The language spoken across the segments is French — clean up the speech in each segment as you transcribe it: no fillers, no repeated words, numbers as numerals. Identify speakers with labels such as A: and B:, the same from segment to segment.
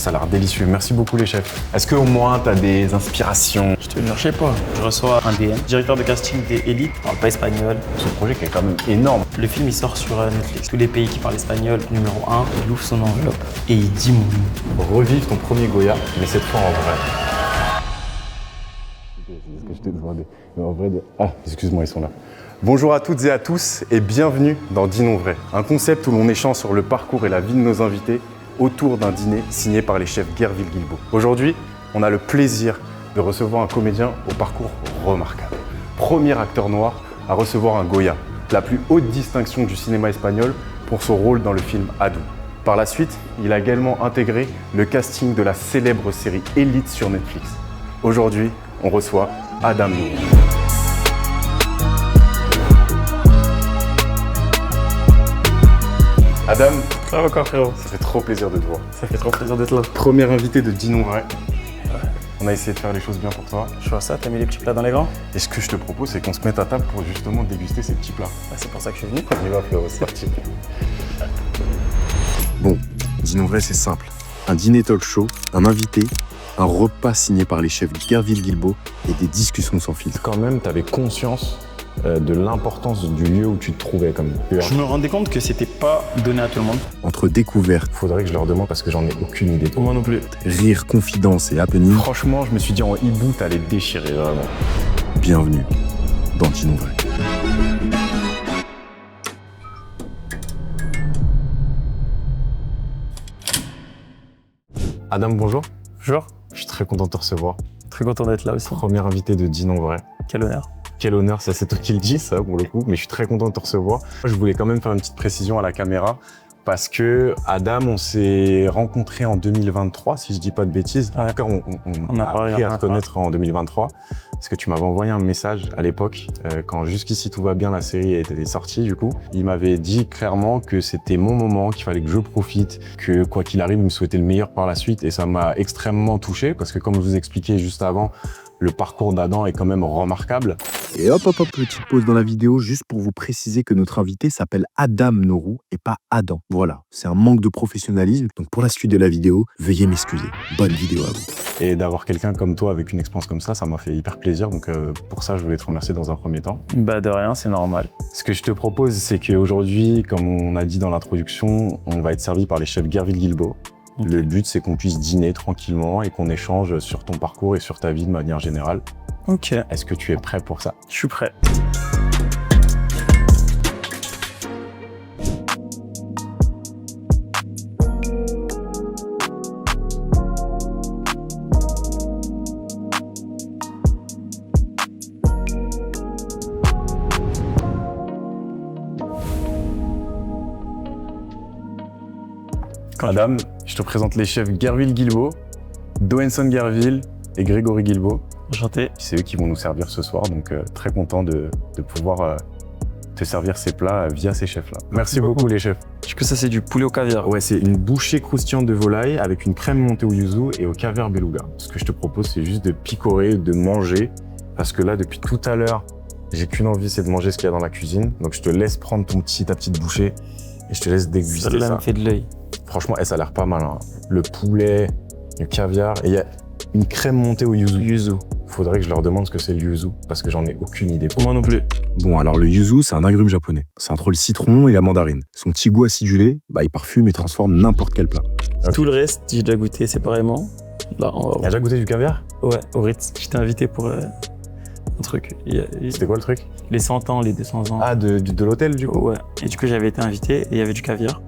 A: ça a l'air délicieux. Merci beaucoup les chefs. Est-ce qu'au moins tu as des inspirations?
B: Je te jure, je sais pas. Je reçois un DM, directeur de casting des Élites, je parle pas espagnol.
A: Ce projet qui est quand même énorme.
B: Le film il sort sur Netflix. Tous les pays qui parlent espagnol, numéro 1, il ouvre son enveloppe et il dit mon nom.
A: Revive ton premier Goya, mais cette fois en vrai. C'est ce que je t'ai demandé. Mais en vrai, ah, excuse-moi, ils sont là. Bonjour à toutes et à tous et bienvenue dans Dînons Vrai, un concept où l'on échange sur le parcours et la vie de nos invités autour d'un dîner signé par les chefs Guerville-Guilbault. Aujourd'hui, on a le plaisir de recevoir un comédien au parcours remarquable. Premier acteur noir à recevoir un Goya, la plus haute distinction du cinéma espagnol pour son rôle dans le film Adou. Par la suite, il a également intégré le casting de la célèbre série Élite sur Netflix. Aujourd'hui, on reçoit Adam Nourou. Adam,
B: Ça va encore frérot.
A: ça fait trop plaisir de te voir.
B: Ça fait trop plaisir d'être là.
A: Premier invité de Dînons Vrai. On a essayé de faire les choses bien pour toi.
B: Je vois ça, t'as mis les petits plats dans les grands?
A: Et ce que je te propose, c'est qu'on se mette à table pour justement déguster ces petits plats.
B: Bah, c'est pour ça que je suis venu.
A: On y va, frérot, c'est parti.
C: Bon, Dînons Vrai, c'est simple. Un dîner talk show, un invité, un repas signé par les chefs Guerville-Guilbault et des discussions sans filtre.
A: Quand même, tu avais conscience de l'importance du lieu où tu te trouvais comme.
B: Je me rendais compte que c'était pas donné à tout le monde.
C: Entre découvertes,
A: Faudrait que je leur demande parce que j'en ai aucune idée.
B: Moi non plus.
C: rire, confidence et happening,
A: Franchement, je me suis dit en hibou, t'allais déchirer vraiment.
C: bienvenue dans Dînons Vrai.
A: Adam, bonjour.
B: Bonjour.
A: Je suis très content de te recevoir.
B: Très content d'être là aussi.
A: Premier invité de Dînons Vrai.
B: Quel honneur.
A: Quel honneur, ça c'est toi qui le dis, ça pour le coup, mais je suis très content de te recevoir. Je voulais quand même faire une petite précision à la caméra parce que Adam, on s'est rencontrés en 2023, si je dis pas de bêtises.
B: Ouais.
A: En tout cas, on
B: a
A: a
B: parlé
A: appris
B: la
A: à se
B: première
A: connaître en 2023 parce que tu m'avais envoyé un message à l'époque quand Jusqu'ici tout va bien, la série était sortie du coup. Il m'avait dit clairement que c'était mon moment, qu'il fallait que je profite, que quoi qu'il arrive, il me souhaitait le meilleur par la suite et ça m'a extrêmement touché parce que comme je vous expliquais juste avant, le parcours d'Adam est quand même remarquable.
C: Et hop, petite pause dans la vidéo juste pour vous préciser que notre invité s'appelle Adam Nourou et pas Adam. Voilà, c'est un manque de professionnalisme. Donc pour la suite de la vidéo, veuillez m'excuser. Bonne vidéo à vous.
A: Et d'avoir quelqu'un comme toi avec une expérience comme ça m'a fait hyper plaisir. Donc pour ça, je voulais te remercier dans un premier temps.
B: Bah de rien, c'est normal.
A: Ce que je te propose, c'est qu'aujourd'hui, comme on a dit dans l'introduction, on va être servi par les chefs Guerville-Guilbault.
B: Ok.
A: Le but, c'est qu'on puisse dîner tranquillement et qu'on échange sur ton parcours et sur ta vie de manière générale.
B: Ok,
A: Est-ce que tu es prêt pour ça?
B: je suis prêt.
A: Adam, je te présente les chefs Guerville-Guilbault, Doenson Guerville et Grégory Guilbault.
B: Enchanté.
A: C'est eux qui vont nous servir ce soir, donc très content de pouvoir te servir ces plats via ces chefs-là. Merci beaucoup les chefs.
B: Du coup, ça c'est du poulet au caviar.
A: Ouais, c'est une bouchée croustillante de volaille avec une crème montée au yuzu et au caviar beluga. Ce que je te propose, c'est juste de picorer, de manger, parce que là, depuis tout à l'heure, j'ai qu'une envie, c'est de manger ce qu'il y a dans la cuisine. Donc je te laisse prendre ta petite bouchée et je te laisse déguster
B: Celle-là
A: ça.
B: me fait de l'œil.
A: Franchement, ça a l'air pas mal. Hein. Le poulet, le caviar, et il y a une crème montée au yuzu.
B: Yuzu.
A: Faudrait que je leur demande ce que c'est le yuzu, parce que j'en ai aucune idée.
B: Moi non plus.
C: Bon, alors le yuzu, c'est un agrume japonais. C'est entre le citron et la mandarine. Son petit goût acidulé, il parfume et transforme n'importe quel plat.
A: Ok.
B: Tout le reste, j'ai déjà goûté séparément. Là, on
A: T'as
B: va...
A: déjà goûté du caviar?
B: Ouais, au Ritz. J'étais invité pour un truc.
A: C'était quoi le truc?
B: Les 100 ans, les 200 ans.
A: Ah, de l'hôtel du coup?
B: Ouais. Et du coup, j'avais été invité et il y avait du caviar.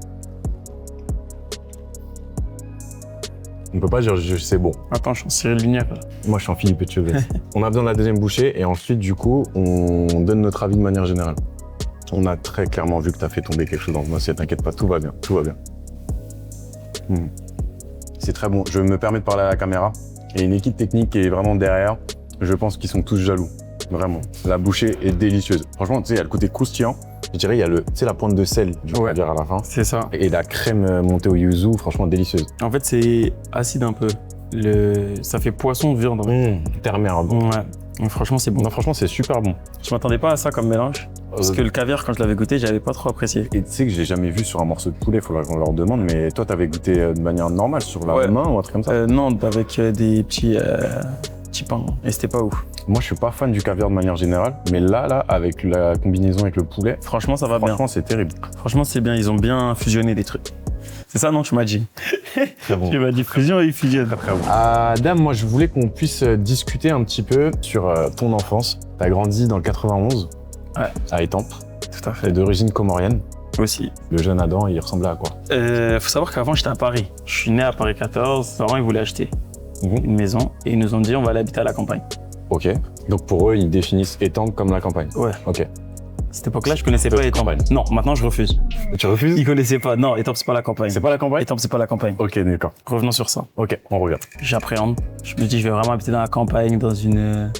A: On peut pas dire c'est bon.
B: Attends, je suis en Cyril Lumière.
A: Moi, je suis en Philippe Etchebest. On a besoin de la deuxième bouchée et ensuite, du coup, on donne notre avis de manière générale. On a très clairement vu que tu as fait tomber quelque chose dans le dossier. T'inquiète pas, tout va bien, tout va bien. C'est très bon. Je me permets de parler à la caméra. Il y a une équipe technique qui est vraiment derrière. Je pense qu'ils sont tous jaloux. Vraiment. La bouchée est délicieuse. Franchement, tu sais, il y a le côté croustillant. Je dirais, il y a la pointe de sel du
B: Ouais.
A: caviar à la fin.
B: C'est ça.
A: Et la crème montée au yuzu, franchement délicieuse.
B: En fait, c'est acide un peu. Ça fait poisson viande.
A: Terre-mer.
B: Ouais. Franchement, c'est bon.
A: Non, franchement, c'est super bon.
B: Je m'attendais pas à ça comme mélange. Parce que le caviar, quand je l'avais goûté, j'avais pas trop apprécié.
A: Et tu sais que j'ai jamais vu sur un morceau de poulet, il faudra qu'on leur demande, mais toi, t'avais goûté de manière normale sur la main ou un truc comme ça?
B: Non, avec des petits pains. Et c'était pas ouf.
A: Moi, je suis pas fan du caviar de manière générale, mais là, avec la combinaison avec le poulet,
B: franchement, ça va bien.
A: Franchement, c'est terrible.
B: Franchement, c'est bien. Ils ont bien fusionné des trucs. C'est ça, non, tu m'as dit?
A: Très bon.
B: Tu m'as dit fusion et fusion.
A: Très bon. Dame, moi, je voulais qu'on puisse discuter un petit peu sur ton enfance. T'as grandi dans le 91, à Étampes.
B: Tout à fait.
A: T'es d'origine comorienne.
B: Aussi.
A: Le jeune Adam, il ressemblait à quoi?
B: Faut savoir qu'avant, j'étais à Paris. Je suis né à Paris 14. Mes parents, ils voulaient acheter une maison et ils nous ont dit on va aller habiter à la campagne.
A: Ok. Donc pour eux, ils définissent Étampes comme la campagne.
B: Ouais.
A: Ok.
B: À cette époque-là, je connaissais pas Étampes. Non, maintenant, je refuse.
A: Tu refuses?
B: Ils connaissaient pas. Non, Étampes, c'est pas la campagne.
A: C'est pas la campagne?
B: Étampes, c'est pas la campagne.
A: Ok, d'accord.
B: Revenons sur ça.
A: Ok, on regarde.
B: J'appréhende. Je me dis, je vais vraiment habiter dans la campagne, dans une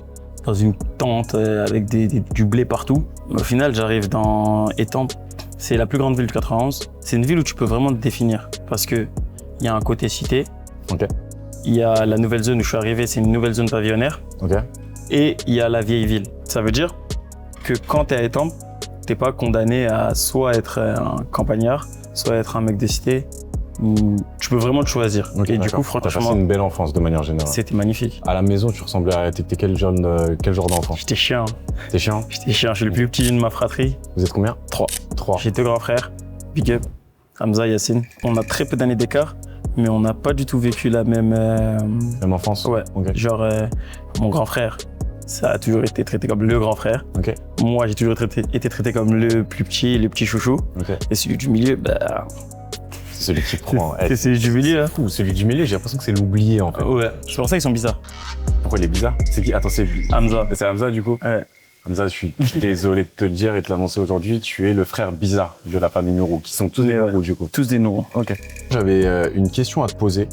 B: tente avec du blé partout. Au final, j'arrive dans Étampes. C'est la plus grande ville du 91. C'est une ville où tu peux vraiment te définir parce que il y a un côté cité.
A: Ok.
B: Il y a la nouvelle zone où je suis arrivé, c'est une nouvelle zone pavillonnaire.
A: Ok.
B: Et il y a la vieille ville. Ça veut dire que quand tu es à Étampes, t'es pas condamné à soit être un campagnard, soit être un mec de cité. Où tu peux vraiment te choisir.
A: Okay,
B: et du coup,
A: t'as passé
B: franchement,
A: une belle enfance de manière générale.
B: c'était magnifique.
A: À la maison, tu ressemblais à... T'étais quel genre d'enfant?
B: J'étais chiant.
A: T'es chiant?
B: J'étais chiant. Je suis le plus petit de ma fratrie.
A: Vous êtes combien?
B: 3.
A: 3.
B: J'ai 2 grands frères. Big up. Hamza, Yacine. On a très peu d'années d'écart, mais on n'a pas du tout vécu la même...
A: Même enfance?
B: Ouais.
A: Okay.
B: Genre, mon grand frère, ça a toujours été traité comme le grand frère.
A: Ok.
B: Moi, j'ai toujours été traité comme le plus petit, le petit chouchou.
A: Ok.
B: Et celui du milieu, bah...
A: C'est celui qui prend.
B: C'est celui du milieu, hein.
A: Fou, celui du milieu, j'ai l'impression que c'est l'oublié en fait.
B: Ouais. C'est pour ça qu'ils sont bizarres.
A: Pourquoi il est bizarre? C'est qui? Attends, c'est
B: Hamza.
A: C'est Hamza du coup?
B: Ouais.
A: Hamza, je suis désolé de te le dire et de te l'annoncer aujourd'hui, tu es le frère bizarre de la famille Nourou, qui sont tous des Nourou du coup.
B: Tous des Nourou.
A: Ok. J'avais une question à te poser.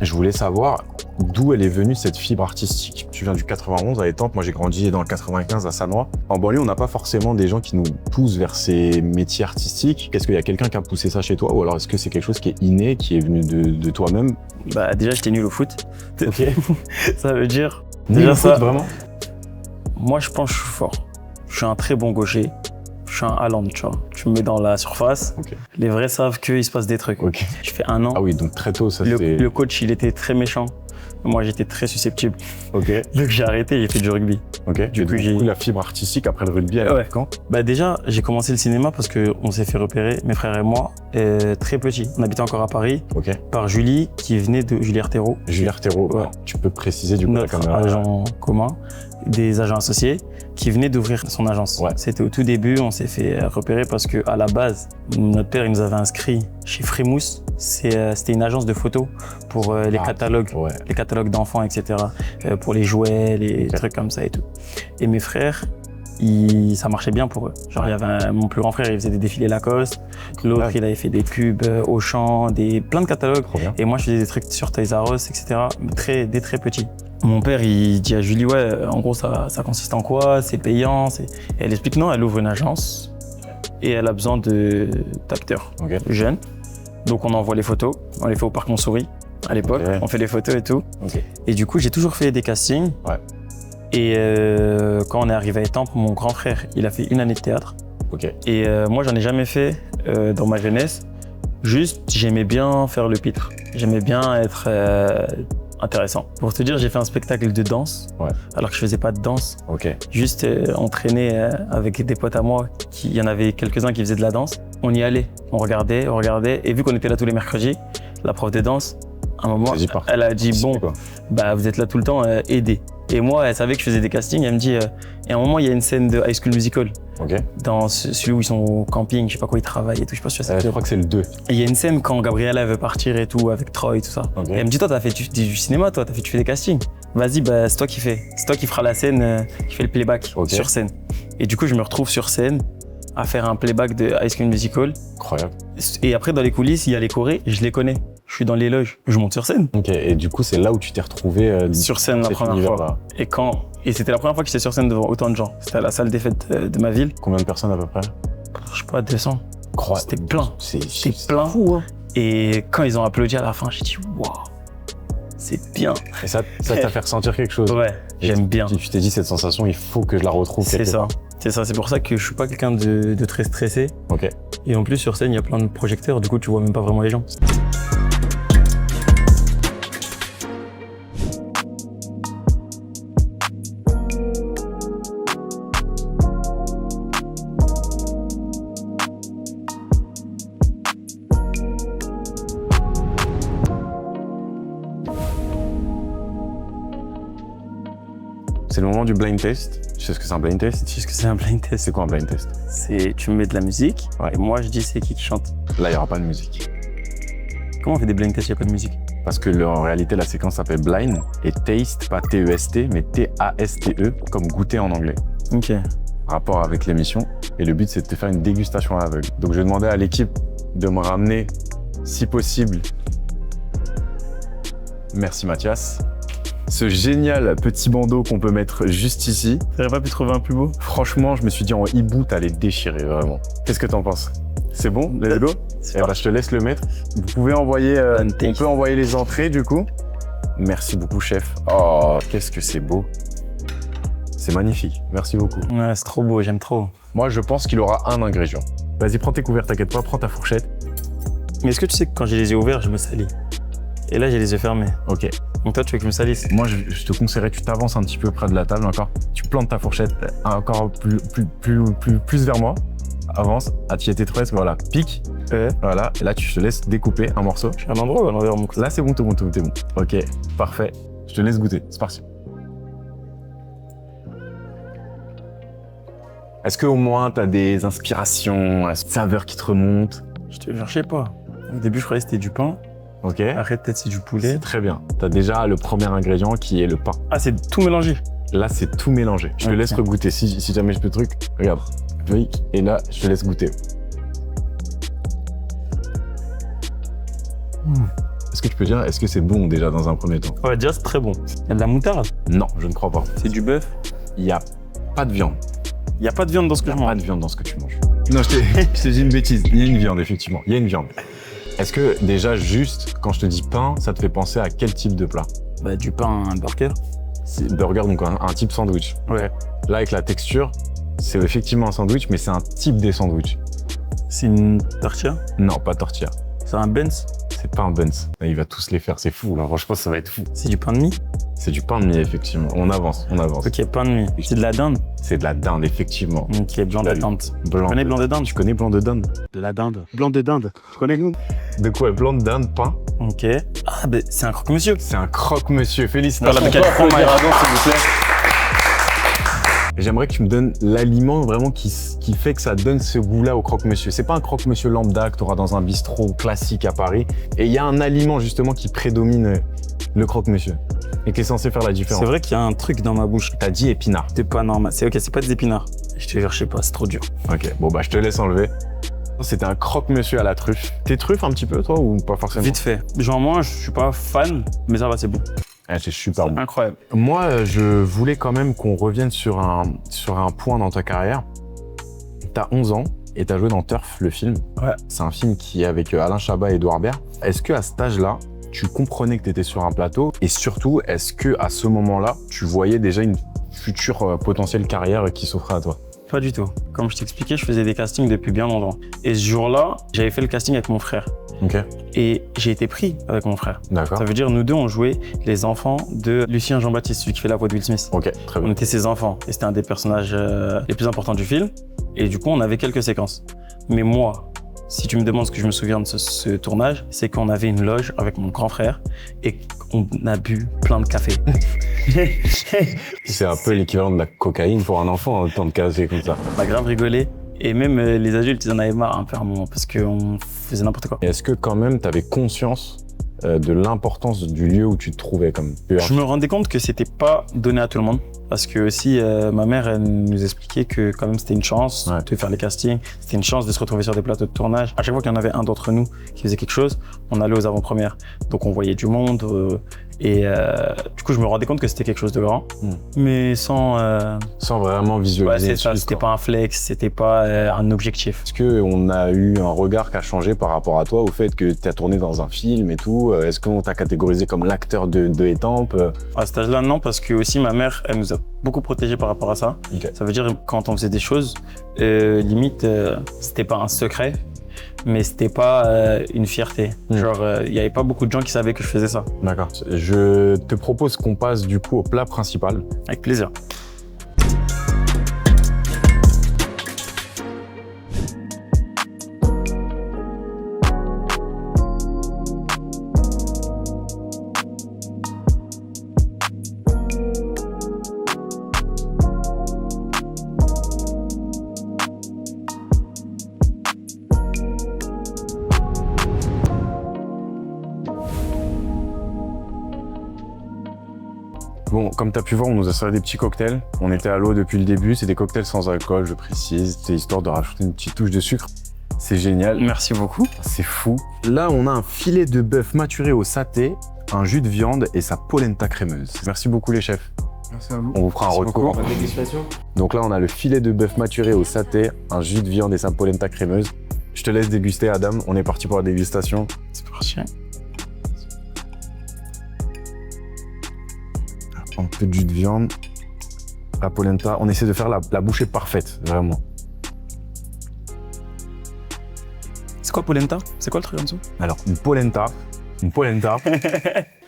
A: Je voulais savoir d'où elle est venue cette fibre artistique. Tu viens du 91 à Étampes, moi j'ai grandi dans le 95 à Sannois. En banlieue, on n'a pas forcément des gens qui nous poussent vers ces métiers artistiques. Est-ce qu'il y a quelqu'un qui a poussé ça chez toi ou alors est-ce que c'est quelque chose qui est inné, qui est venu de toi-même?
B: Bah déjà, j'étais nul au foot.
A: Ok.
B: Ça veut dire...
A: Nul
B: déjà
A: au foot,
B: ça,
A: vraiment?
B: Moi, je pense que je suis fort. Je suis un très bon gaucher. Je suis un Haaland, tu vois. Tu me mets dans la surface.
A: Ok.
B: Les vrais savent qu'il se passe des trucs.
A: Ok.
B: Je fais 1 an.
A: Ah oui, donc très tôt, ça c'était...
B: Le coach, il était très méchant. Moi, j'étais très susceptible.
A: Ok.
B: Donc, j'ai arrêté, j'ai fait du rugby.
A: Ok.
B: Du coup,
A: la fibre artistique après le rugby, elle arrive quand?
B: Bah déjà, j'ai commencé le cinéma parce qu'on s'est fait repérer, mes frères et moi, très petits. On habitait encore à Paris,
A: Ok.
B: par Julie, qui venait de Julie Artero.
A: Julie Artero,
B: Ouais.
A: tu peux préciser du coup
B: Notre
A: la caméra.
B: agent commun, des agents associés, qui venait d'ouvrir son agence.
A: Ouais.
B: C'était au tout début, on s'est fait repérer parce que à la base, notre père il nous avait inscrit chez Frémousse. C'était une agence de photos pour les catalogues,
A: Ouais.
B: les catalogues d'enfants, etc. Pour les jouets, les trucs comme ça et tout. Et mes frères, ça marchait bien pour eux. Genre, il y avait mon plus grand frère, il faisait des défilés Lacoste. L'autre, il avait fait des pubs Auchan, plein de catalogues.
A: Trop bien.
B: Et moi, je faisais des trucs sur Toys R Us, etc. Dès très petit. Mon père, il dit à Julie, ouais, en gros, ça consiste en quoi? C'est payant? Et elle explique, non, elle ouvre une agence et elle a besoin d'acteurs jeunes. Donc, on envoie les photos. On les fait au Parc Montsouris à l'époque.
A: Ok.
B: On fait les photos et tout.
A: Ok.
B: Et du coup, j'ai toujours fait des castings.
A: Ouais.
B: Et quand on est arrivé à Étampes, mon grand frère, il a fait 1 année de théâtre.
A: Ok.
B: Et moi, j'en ai jamais fait dans ma jeunesse. Juste, j'aimais bien faire le pitre. J'aimais bien être intéressant. Pour te dire, j'ai fait un spectacle de danse, alors que je faisais pas de danse.
A: Ok.
B: Juste entraîné avec des potes à moi, il y en avait quelques-uns qui faisaient de la danse. On y allait, on regardait. Et vu qu'on était là tous les mercredis, la prof de danse, à un moment, elle a dit, bon, bah, vous êtes là tout le temps, aidez. Et moi, elle savait que je faisais des castings, elle me dit, et à un moment, il y a une scène de High School Musical.
A: Ok.
B: Dans celui où ils sont au camping, je sais pas quoi, ils travaillent et tout, je sais pas si tu vois ça.
A: Je crois que c'est le 2.
B: Et il y a une scène quand Gabriella veut partir et tout, avec Troy et tout ça.
A: Ok.
B: Et elle me dit, toi, t'as fait du cinéma, toi, tu fais des castings. Vas-y, bah, c'est toi qui fais. C'est toi qui feras la scène, qui fait le playback sur scène. Et du coup, je me retrouve sur scène à faire un playback de High School Musical.
A: Incroyable.
B: Et après, dans les coulisses, il y a les chorés, je les connais. Je suis dans les loges, je monte sur scène.
A: Ok, et du coup, c'est là où tu t'es retrouvé
B: sur scène la première fois. Et c'était la première fois que j'étais sur scène devant autant de gens. C'était à la salle des fêtes de ma ville.
A: Combien de personnes à peu près?
B: Je sais pas, 200. C'était plein.
A: C'était
B: plein.
A: Fou, hein.
B: Et quand ils ont applaudi à la fin, j'ai dit waouh, c'est bien.
A: Et ça t'a fait ressentir quelque chose.
B: Ouais, j'aime bien.
A: Tu t'es dit, cette sensation, il faut que je la retrouve quelque part.
B: C'est ça, c'est pour ça que je suis pas quelqu'un de très stressé.
A: Ok.
B: Et en plus, sur scène, il y a plein de projecteurs, du coup, tu vois même pas vraiment les gens.
A: C'est le moment du blind test. Tu sais ce que c'est un blind test?
B: Tu sais ce que c'est un blind test?
A: C'est quoi un blind test?
B: C'est tu me mets de la musique et moi je dis c'est qui chante.
A: Là, il n'y aura pas de musique.
B: Comment on fait des blind tests, il n'y a pas de musique?
A: Parce que en réalité, la séquence s'appelle blind et taste, pas T-E-S-T, mais T-A-S-T-E, comme goûter en anglais.
B: Ok.
A: Rapport avec l'émission. Et le but, c'est de te faire une dégustation à l'aveugle. Donc, je vais demander à l'équipe de me ramener, si possible, merci Mathias, ce génial petit bandeau qu'on peut mettre juste ici.
B: T'aurais pas pu trouver un plus beau?
A: Franchement, je me suis dit en hibou, t'allais déchirer vraiment. Qu'est-ce que t'en penses? C'est bon? Let's go? Eh ben, je te laisse le mettre. Vous pouvez envoyer, on peut envoyer les entrées du coup. Merci beaucoup, chef. Oh, qu'est-ce que c'est beau. C'est magnifique. Merci beaucoup.
B: Ouais, c'est trop beau, j'aime trop.
A: Moi, je pense qu'il aura un ingrédient. Vas-y, prends tes couverts, t'inquiète pas, prends ta fourchette.
B: Mais est-ce que tu sais que quand j'ai les yeux ouverts, je me salis? Et là, j'ai les yeux fermés.
A: Ok.
B: Donc toi, tu veux que je me salisse?
A: Moi, je te conseillerais, tu t'avances un petit peu près de la table encore. Tu plantes ta fourchette encore plus vers moi. Avance, attire tes tresses, voilà. Pique. Voilà. Et là, tu te laisses découper un morceau.
B: Je suis à un endroit ou à l'envers, mon coup?
A: Là, c'est bon, t'es bon. Ok, parfait. Je te laisse goûter. C'est parti. Est-ce qu'au moins, t'as des inspirations, saveurs qui te remontent?
B: Je sais pas. Au début, je croyais que c'était du pain.
A: Ok.
B: Après, peut-être c'est du poulet.
A: C'est très bien. T'as déjà le premier ingrédient qui est le pain.
B: Ah, c'est tout mélangé?
A: Là, c'est tout mélangé. Je te laisse regoûter. Si jamais je peux truc, regarde. Oui. Et là, je te laisse goûter. Est-ce que tu peux dire, est-ce que c'est bon déjà dans un premier temps?
B: Ouais, déjà, c'est très bon. Il y a de la moutarde?
A: Non, je ne crois pas.
B: C'est du bœuf?
A: Il n'y a pas de viande.
B: Il n'y a pas de viande dans ce que je mange?
A: Il n'y a pas de viande dans ce que tu manges. Non, je t'ai dit une bêtise. Il y a une viande, effectivement. Il y a une viande. Est-ce que déjà, juste, quand je te dis pain, ça te fait penser à quel type de plat?
B: Bah, du pain, un burger.
A: Burger, donc un type sandwich.
B: Ouais.
A: Là, avec la texture, c'est effectivement un sandwich, mais c'est un type des sandwichs.
B: C'est une tortilla?
A: Non, pas tortilla.
B: C'est un Benz?
A: C'est pas un Benz. Il va tous les faire, c'est fou. Là. Franchement, ça va être fou.
B: C'est du pain de mie?
A: C'est du pain de mie, effectivement. On avance.
B: Ok, pain de mie. C'est de la dinde?
A: C'est de la dinde, effectivement.
B: Ok, blanc de dinde. Tu
A: connais
B: blanc de dinde?
A: Tu connais blanc de dinde?
C: De la dinde. Blanc de dinde. Tu connais?
A: De quoi? Blanc de dinde, pain?
B: Ok. Ah, bah, c'est un croque-monsieur.
A: C'est un croque-monsieur. Félicitations.
B: Voilà, quel fromage,
A: s'il vous plaît. J'aimerais que tu me donnes l'aliment vraiment qui fait que ça donne ce goût-là au croque-monsieur. C'est pas un croque-monsieur lambda que tu auras dans un bistrot classique à Paris. Et il y a un aliment justement qui prédomine le croque-monsieur et qui est censé faire la différence.
B: C'est vrai qu'il y a un truc dans ma bouche.
A: T'as dit épinards.
B: C'est pas normal. C'est ok, c'est pas des épinards. Je te jure, je sais pas, c'est trop dur.
A: Ok, bon bah je te laisse enlever. C'était un croque-monsieur à la truffe. T'es truffe un petit peu toi ou pas forcément?
B: Vite fait. J'en mange, je suis pas fan, mais ça va, c'est bon.
A: C'est super bon.
B: Incroyable.
A: Moi, je voulais quand même qu'on revienne sur un point dans ta carrière. T'as 11 ans et t'as joué dans Turf, le film.
B: Ouais.
A: C'est un film qui est avec Alain Chabat et Édouard Baird. Est-ce qu'à cet âge-là, tu comprenais que t'étais sur un plateau? Et surtout, est-ce qu'à ce moment-là, tu voyais déjà une future potentielle carrière qui s'offrait à toi?
B: Pas du tout. Comme je t'expliquais, je faisais des castings depuis bien longtemps. Et ce jour-là, j'avais fait le casting avec mon frère.
A: Ok.
B: Et j'ai été pris avec mon frère.
A: D'accord.
B: Ça veut dire, nous deux, on jouait les enfants de Lucien Jean-Baptiste, celui qui fait la voix de Will Smith.
A: Ok, très bien.
B: On était ses enfants. Et c'était un des personnages les plus importants du film. Et du coup, on avait quelques séquences. Mais moi, si tu me demandes ce que je me souviens de ce tournage, c'est qu'on avait une loge avec mon grand frère et qu'on a bu plein de café.
A: C'est un peu l'équivalent de la cocaïne pour un enfant, autant de café comme ça.
B: On a grave rigolé. Et même les adultes, ils en avaient marre un peu à un moment parce qu'on faisait n'importe quoi.
A: Et est-ce que quand même, tu avais conscience de l'importance du lieu où tu te trouvais comme pur?
B: Je me rendais compte que c'était pas donné à tout le monde. Parce que aussi, ma mère, elle nous expliquait que quand même c'était une chance de faire les castings, c'était une chance de se retrouver sur des plateaux de tournage. À chaque fois qu'il y en avait un d'entre nous qui faisait quelque chose, on allait aux avant-premières. Donc on voyait du monde du coup je me rendais compte que c'était quelque chose de grand, mais sans
A: vraiment visualiser.
B: Ouais, c'est ça, c'était pas un flex, c'était pas un objectif.
A: Est-ce qu'on a eu un regard qui a changé par rapport à toi au fait que tu as tourné dans un film et tout?
C: tout? Est-ce qu'on t'a catégorisé comme l'acteur de Étampes?
B: À cet âge-là, non, parce que aussi ma mère, elle nous a beaucoup protégés par rapport à ça.
C: Okay.
B: Ça veut dire quand on faisait des choses, limite, c'était pas un secret, mais c'était pas une fierté. Genre, il y avait pas beaucoup de gens qui savaient que je faisais ça.
C: D'accord. Je te propose qu'on passe du coup au plat principal.
B: Avec plaisir.
A: Bon, comme tu as pu voir, on nous a servi des petits cocktails. On était à l'eau depuis le début. C'est des cocktails sans alcool, je précise. C'est histoire de rajouter une petite touche de sucre. C'est génial.
B: Merci beaucoup.
A: C'est fou. Là, on a un filet de bœuf maturé au saté, un jus de viande et sa polenta crémeuse. Merci beaucoup les chefs.
D: Merci à vous.
A: On vous fera un retour.
D: Dégustation.
A: Donc là, on a le filet de bœuf maturé au saté, un jus de viande et sa polenta crémeuse. Je te laisse déguster, Adam. On est parti pour la dégustation.
B: C'est parti.
A: Un peu de jus de viande, la polenta. On essaie de faire la bouchée parfaite, vraiment.
B: C'est quoi polenta? C'est quoi le truc en dessous?
A: Alors, une polenta. Une polenta.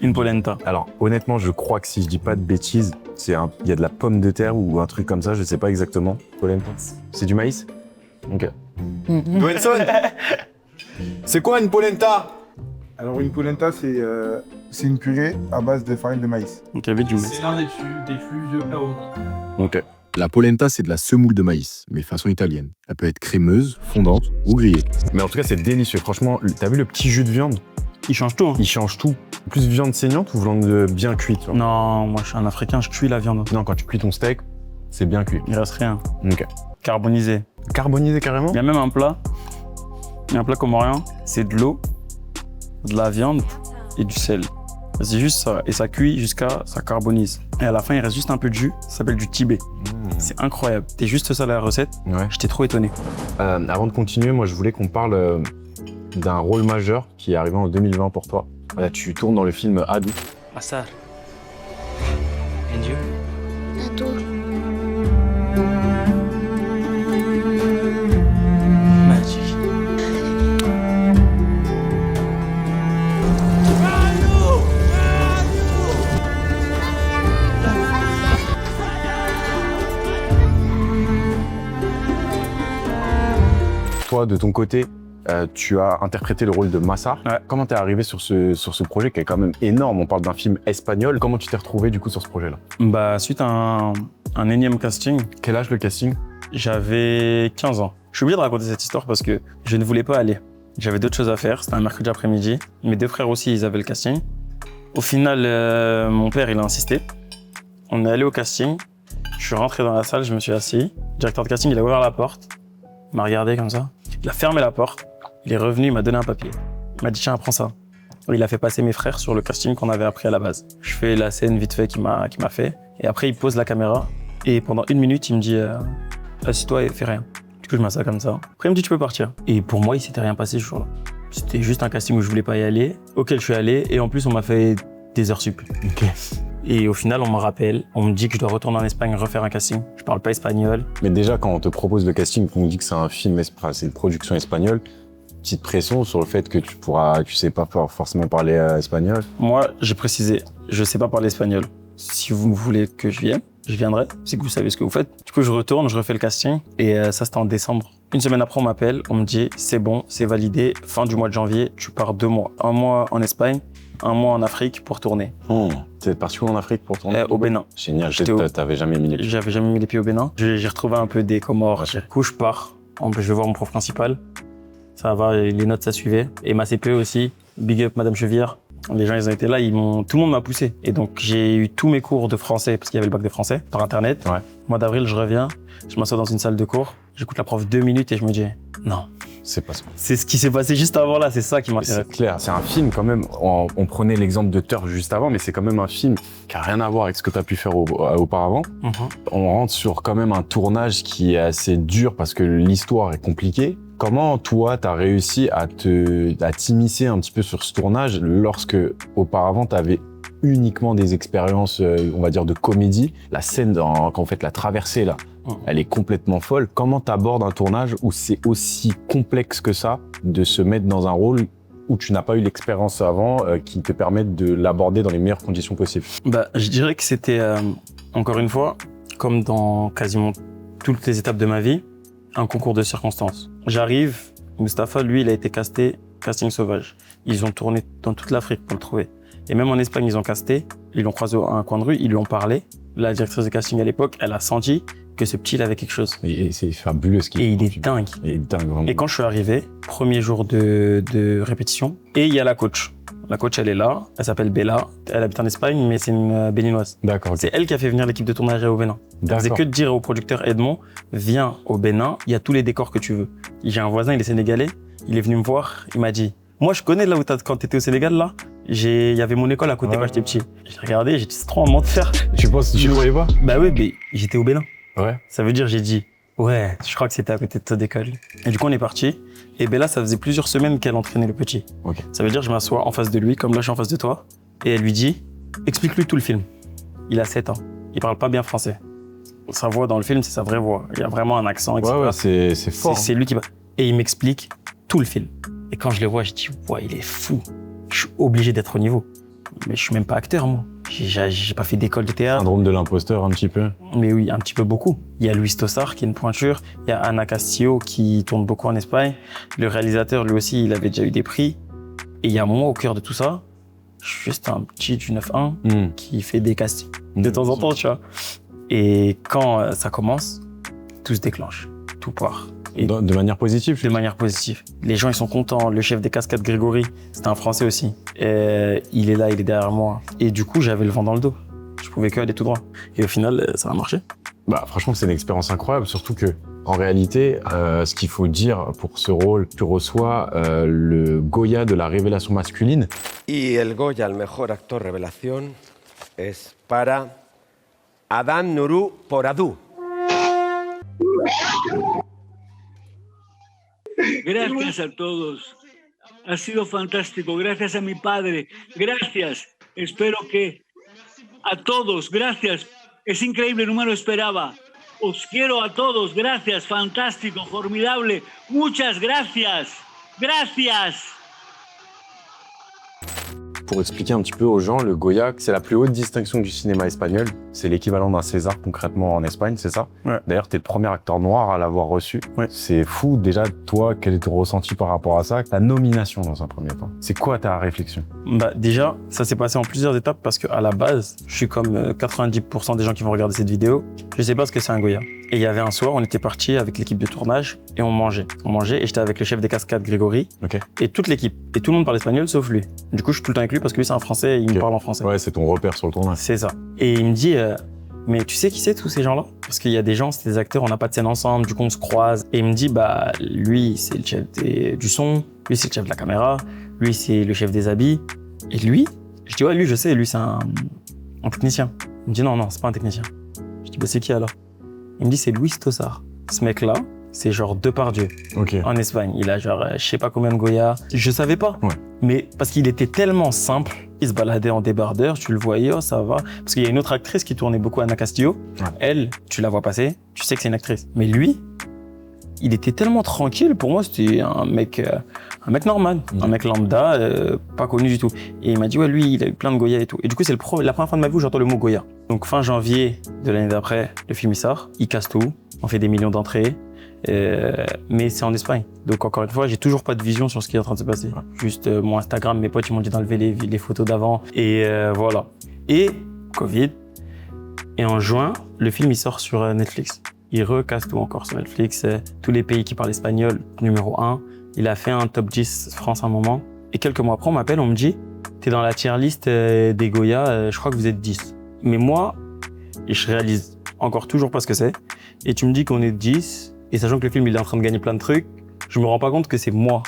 B: Une polenta.
A: Alors, honnêtement, je crois que si je dis pas de bêtises, il y a de la pomme de terre ou un truc comme ça, je sais pas exactement. Polenta. C'est du maïs? Ok. Dwelson, c'est quoi une polenta?
D: Alors une polenta, c'est une purée à base de farine de maïs.
B: Donc avec du maïs.
E: C'est l'un des plus vieux plats au monde.
A: Ok.
C: La polenta, c'est de la semoule de maïs, mais façon italienne. Elle peut être crémeuse, fondante ou grillée.
A: Mais en tout cas, c'est délicieux. Franchement, t'as vu le petit jus de viande?
B: Il change tout. Hein.
A: Il change tout. Plus viande saignante ou viande bien cuite? Toi?
B: Non, moi je suis un Africain, je cuis la viande.
A: Non, quand tu cuis ton steak, c'est bien cuit.
B: Il reste rien.
A: Ok.
B: Carbonisé.
A: Carbonisé carrément?
B: Il y a même un plat. Il y a un plat comorien. C'est de l'eau, de la viande et du sel. C'est juste ça. Et ça cuit jusqu'à ça carbonise. Et à la fin, il reste juste un peu de jus. Ça s'appelle du tibet. C'est incroyable. T'es juste ça la recette.
A: Ouais.
B: J'étais trop étonné.
A: Avant de continuer, moi je voulais qu'on parle d'un rôle majeur qui est arrivé en 2020 pour toi. Là, tu tournes dans le film Adou.
E: Assar. And you? Magic.
A: Toi, de ton côté, tu as interprété le rôle de Massa.
B: Ouais.
A: Comment t'es arrivé sur ce projet qui est quand même énorme? On parle d'un film espagnol. Comment tu t'es retrouvé du coup sur ce projet-là?
B: Bah, suite à un énième casting,
A: Quel âge le casting?
B: j'avais 15 ans. Je suis obligé de raconter cette histoire parce que je ne voulais pas aller. J'avais d'autres choses à faire. C'était un mercredi après-midi. Mes deux frères aussi, ils avaient le casting. Au final, mon père, il a insisté. On est allé au casting. Je suis rentré dans la salle, je me suis assis. Le directeur de casting, il a ouvert la porte. Il m'a regardé comme ça. Il a fermé la porte. Il est revenu, il m'a donné un papier. Il m'a dit, tiens, prends ça. Il a fait passer mes frères sur le casting qu'on avait appris à la base. Je fais la scène vite fait qu'il m'a fait. Et après, il pose la caméra. Et pendant 1 minute, il me dit, assis-toi et fais rien. Du coup, je m'assois comme ça. Après, il me dit, tu peux partir. Et pour moi, il s'était rien passé ce jour-là. C'était juste un casting où je voulais pas y aller, auquel je suis allé. Et en plus, on m'a fait des heures sup.
A: Ok.
B: Et au final, on me rappelle, on me dit que je dois retourner en Espagne refaire un casting. Je parle pas espagnol.
A: Mais déjà, quand on te propose le casting, qu'on nous dit que c'est un film, c'est une production espagnole, petite pression sur le fait que tu sais pas forcément parler espagnol.
B: Moi, j'ai précisé, je sais pas parler espagnol. Si vous voulez que je vienne, je viendrai. C'est que vous savez ce que vous faites. Du coup, je retourne, je refais le casting. Et ça, c'était en décembre. Une semaine après, on m'appelle, on me dit, c'est bon, c'est validé. Fin du mois de janvier, tu pars 2 mois. 1 mois en Espagne, 1 mois en Afrique pour tourner.
A: T'es parti où en Afrique pour tourner?
B: Au Bénin.
A: Génial,
B: J'étais
A: t'avais jamais mis les pieds.
B: J'avais jamais mis les pieds au Bénin. J'ai retrouvé un peu des Comores. Du coup, je pars. Je vais voir mon prof principal. Ça va, les notes, ça suivait. Et ma CPE aussi. Big up, Madame Chevillère. Les gens, ils ont été là, tout le monde m'a poussé. Et donc, j'ai eu tous mes cours de français, parce qu'il y avait le bac de français, par Internet.
A: Ouais.
B: Mois d'avril, je reviens, je m'assois dans une salle de cours, j'écoute la prof 2 minutes et je me dis, non,
A: C'est pas ça.
B: C'est ce qui s'est passé juste avant là, c'est ça qui m'intéresse.
A: C'est clair, c'est un film quand même. On prenait l'exemple de Turf juste avant, mais c'est quand même un film qui a rien à voir avec ce que tu as pu faire auparavant. On rentre sur quand même un tournage qui est assez dur parce que l'histoire est compliquée. Comment toi, tu as réussi à t'immiscer un petit peu sur ce tournage lorsque auparavant tu avais uniquement des expériences, on va dire, de comédie. La scène, quand vous faites la traversée, là, elle est complètement folle. Comment tu abordes un tournage où c'est aussi complexe que ça de se mettre dans un rôle où tu n'as pas eu l'expérience avant qui te permette de l'aborder dans les meilleures conditions possibles?
B: Je dirais que c'était, encore une fois, comme dans quasiment toutes les étapes de ma vie, un concours de circonstances. J'arrive, Mustapha, lui, il a été casté, casting sauvage. Ils ont tourné dans toute l'Afrique pour le trouver. Et même en Espagne, ils ont casté, ils l'ont croisé à un coin de rue, ils lui ont parlé. La directrice de casting à l'époque, elle a senti que ce petit, il avait quelque chose.
A: Et c'est fabuleux ce qu'il
B: Et il est dingue.
A: Il est dingue, vraiment.
B: Et quand je suis arrivé, premier jour de répétition, et il y a la coach. La coach, elle est là, elle s'appelle Bella, elle habite en Espagne, mais c'est une béninoise.
A: D'accord. Okay.
B: C'est elle qui a fait venir l'équipe de tournage au Bénin. Elle faisait que de dire au producteur Edmond, viens au Bénin, il y a tous les décors que tu veux. J'ai un voisin, il est sénégalais, il est venu me voir, il m'a dit, moi je connais là où quand t'étais au Sénégal, là, il y avait mon école à côté quand j'étais petit. J'ai regardé, j'ai dit, c'est trop un moment de faire.
A: Tu penses que tu le voyais pas?
B: Bah oui, mais j'étais au Bénin.
A: Ouais.
B: Ça veut dire, j'ai dit, ouais, je crois que c'était à côté de ton école. Et du coup, on est parti. Et Bella, ça faisait plusieurs semaines qu'elle entraînait le petit.
A: Okay.
B: Ça veut dire, je m'assois en face de lui, comme là, je suis en face de toi. Et elle lui dit, explique-lui tout le film. Il a 7 ans. Il parle pas bien français. Sa voix dans le film, c'est sa vraie voix. Il y a vraiment un accent, etc.
A: Ouais, c'est fort.
B: C'est lui qui va. Et il m'explique tout le film. Et quand je le vois, je dis, ouais, il est fou. Je suis obligé d'être au niveau. Mais je suis même pas acteur, moi. J'ai pas fait d'école de théâtre.
A: Syndrome de l'imposteur, un petit peu.
B: Mais oui, un petit peu beaucoup. Il y a Luis Tosar, qui est une pointure. Il y a Ana Castillo, qui tourne beaucoup en Espagne. Le réalisateur, lui aussi, il avait déjà eu des prix. Et il y a moi, au cœur de tout ça, je suis juste un petit du 9-1 qui fait des castings de temps en temps, tu vois. Et quand ça commence, tout se déclenche. Tout part. Et
A: de manière positive?
B: De manière positive. Les gens, ils sont contents. Le chef des cascades, Grégory, c'était un Français aussi. Et il est là, il est derrière moi. Et du coup, j'avais le vent dans le dos. Je pouvais que aller tout droit. Et au final, ça a marché.
A: Bah, franchement, c'est une expérience incroyable. Surtout que, en réalité, ce qu'il faut dire pour ce rôle, tu reçois le Goya de la révélation masculine.
F: Y el Goya al mejor actor revelación es para Adán Nuru por Adu.
G: Gracias a todos. Ha sido fantástico. Gracias a mi padre. Gracias. Espero que a todos. Gracias. Es increíble, no me lo esperaba. Os quiero a todos. Gracias. Fantástico, formidable. Muchas gracias. Gracias.
A: Pour expliquer un petit peu aux gens, le Goya, c'est la plus haute distinction du cinéma espagnol. C'est l'équivalent d'un César concrètement en Espagne, c'est ça?
B: Ouais.
A: D'ailleurs, t'es le premier acteur noir à l'avoir reçu.
B: Ouais.
A: C'est fou. Déjà, toi, quel est ton ressenti par rapport à ça? Ta nomination dans un premier temps. C'est quoi ta réflexion?
B: Bah, déjà, ça s'est passé en plusieurs étapes parce qu'à la base, je suis comme 90% des gens qui vont regarder cette vidéo. Je sais pas ce que c'est un Goya. Et il y avait un soir, on était parti avec l'équipe de tournage et on mangeait. On mangeait et j'étais avec le chef des cascades, Grégory, et toute l'équipe. Et tout le monde parle espagnol sauf lui. Du coup, je suis tout le temps avec lui parce que lui, c'est un Français et il me parle en français.
A: Ouais, c'est ton repère sur le tournage.
B: C'est ça. Et il me dit, mais tu sais qui c'est tous ces gens-là? Parce qu'il y a des gens, c'est des acteurs, on n'a pas de scène ensemble, du coup on se croise. Et il me dit, bah lui, c'est le chef du son, lui, c'est le chef de la caméra, lui, c'est le chef des habits. Et lui, je dis, ouais, lui, je sais, lui, c'est un technicien. Il me dit, non, c'est pas un technicien. Je dis, bah c'est qui alors? Il me dit, c'est Luis Tosar. Ce mec-là, c'est genre Depardieu en Espagne. Il a genre, je sais pas combien de Goya. Je savais pas.
A: Ouais.
B: Mais parce qu'il était tellement simple, il se baladait en débardeur, tu le voyais, oh, ça va. Parce qu'il y a une autre actrice qui tournait beaucoup, Ana Castillo. Ouais. Elle, tu la vois passer, tu sais que c'est une actrice. Mais lui, il était tellement tranquille. Pour moi, c'était un mec normal, un mec lambda, pas connu du tout. Et il m'a dit, ouais, lui, il a eu plein de Goya et tout. Et du coup, c'est la première fois de ma vie où j'entends le mot Goya. Donc, fin janvier de l'année d'après, le film il sort, il casse tout, on fait des millions d'entrées. Mais c'est en Espagne. Donc, encore une fois, j'ai toujours pas de vision sur ce qui est en train de se passer. Ouais. Juste mon Instagram, mes potes, ils m'ont dit d'enlever les photos d'avant. Et voilà. Et Covid. Et en juin, le film il sort sur Netflix. Il recasse tout encore sur Netflix. Tous les pays qui parlent espagnol, numéro 1. Il a fait un top 10 France à un moment. Et quelques mois après, on m'appelle, on me dit, t'es dans la tier list des Goya, je crois que vous êtes 10. Mais moi, je réalise encore toujours pas ce que c'est. Et tu me dis qu'on est 10, et sachant que le film il est en train de gagner plein de trucs, je me rends pas compte que c'est moi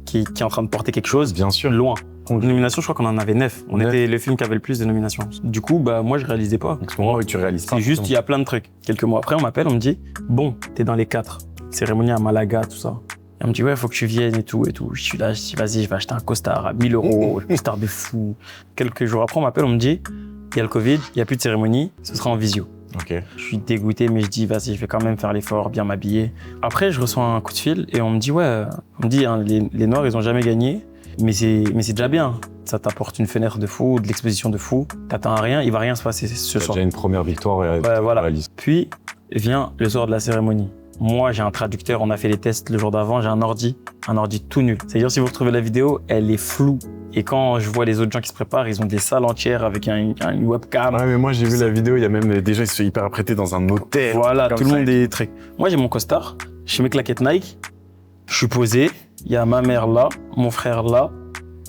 B: qui est en train de porter quelque chose.
A: Bien sûr.
B: Loin. Nomination, je crois qu'on en avait 9. On était le film qui avait le plus de nominations. Du coup, moi, je réalisais pas.
A: Donc, pour moi, tu réalises pas.
B: C'est juste, il y a plein de trucs. Quelques mois après, on m'appelle, on me dit, bon, t'es dans les 4. Cérémonie à Malaga, tout ça. Et on me dit, ouais, faut que tu viennes et tout. Je suis là, je dis, vas-y, je vais acheter un costard à 1000 €, un costard de fou. Quelques jours après, on m'appelle, on me dit, il y a le Covid, il n'y a plus de cérémonie, ce sera en visio.
A: Ok.
B: Je suis dégoûté, mais je dis, vas-y, je vais quand même faire l'effort, bien m'habiller. Après, je reçois un coup de fil et on me dit, ouais, hein, les Noirs, ils ont jamais gagné, mais c'est déjà bien. Ça t'apporte une fenêtre de fou, de l'exposition de fou. T'attends à rien, il va rien se passer ce soir.
A: Déjà une première victoire.
B: Ouais, voilà. Puis vient le soir de la cérémonie. Moi, j'ai un traducteur, on a fait les tests le jour d'avant, j'ai un ordi tout nul. C'est-à-dire, si vous retrouvez la vidéo, elle est floue. Et quand je vois les autres gens qui se préparent, ils ont des salles entières avec une webcam.
A: Ouais, mais moi, j'ai vu la vidéo, il y a même déjà, ils sont hyper apprêtés dans un hôtel.
B: Voilà, tout le monde est très... Moi, j'ai mon costard, j'ai mes claquettes Nike, je suis posé, il y a ma mère là, mon frère là,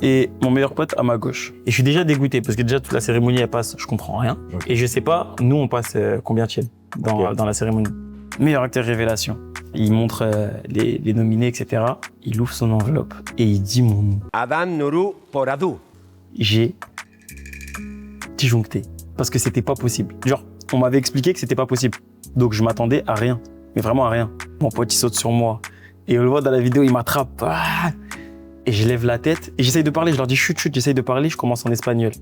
B: et mon meilleur pote à ma gauche. Et je suis déjà dégoûté, parce que déjà, toute la cérémonie, elle passe, je comprends rien. Okay. Et je sais pas, nous, on passe combien tiennent dans la cérémonie. Meilleur acteur révélation. Il montre les nominés, etc. Il ouvre son enveloppe et il dit mon nom.
F: Adán Nuru Poradu.
B: J'ai disjoncté parce que c'était pas possible. Genre, on m'avait expliqué que c'était pas possible. Donc je m'attendais à rien, mais vraiment à rien. Mon pote il saute sur moi et on le voit dans la vidéo, il m'attrape. Et je lève la tête et j'essaye de parler. Je leur dis chut, j'essaye de parler. Je commence en espagnol.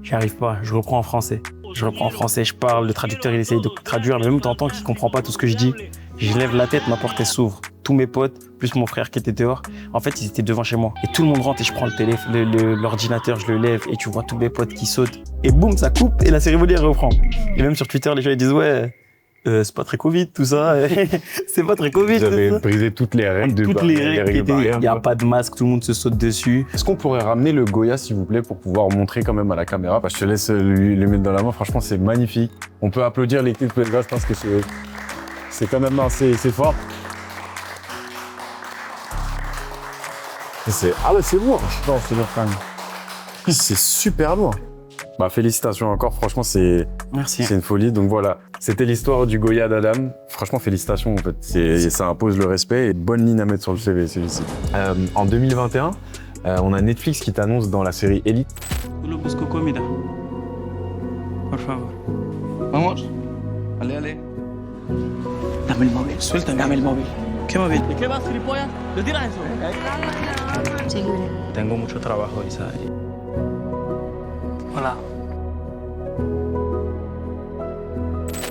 B: J'y arrive pas. Je reprends en français. Je parle, le traducteur il essaye de traduire, mais même t'entends qu'il comprend pas tout ce que je dis. Je lève la tête, ma porte elle s'ouvre. Tous mes potes, plus mon frère qui était dehors, en fait ils étaient devant chez moi. Et tout le monde rentre et je prends le téléphone, l'ordinateur, je le lève et tu vois tous mes potes qui sautent. Et boum, ça coupe et la cérémonie elle reprend. Et même sur Twitter, les gens ils disent ouais, c'est pas très Covid tout ça. C'est pas très Covid.
A: Vous avez brisé toutes les règles.
B: Toutes les règles. Il n'y a pas de masque, tout le monde se saute dessus.
A: Est-ce qu'on pourrait ramener le Goya, s'il vous plaît, pour pouvoir montrer quand même à la caméra? Parce que je te laisse lui le mettre dans la main. Franchement, c'est magnifique. On peut applaudir l'équipe de gars. Je pense que c'est quand même assez fort. Ah ouais, c'est lourd.
D: Non, c'est lourd quand même.
A: C'est super lourd. Bah, félicitations encore, franchement, c'est une folie. Donc voilà, c'était l'histoire du Goya d'Adam. Franchement, félicitations en fait. Ça impose le respect et bonne ligne à mettre sur le CV, celui-ci. En 2021, on a Netflix qui t'annonce dans la série Elite.
E: Uno busco comida. Por favor. Vamos. Ale. Dame el móvil. Suéltame. Dame el móvil. ¿Qué móvil? ¿De qué vas, gilipollas? ¿Le tiras eso?
H: Sí.
E: Tengo mucho trabajo, Isa. Voilà.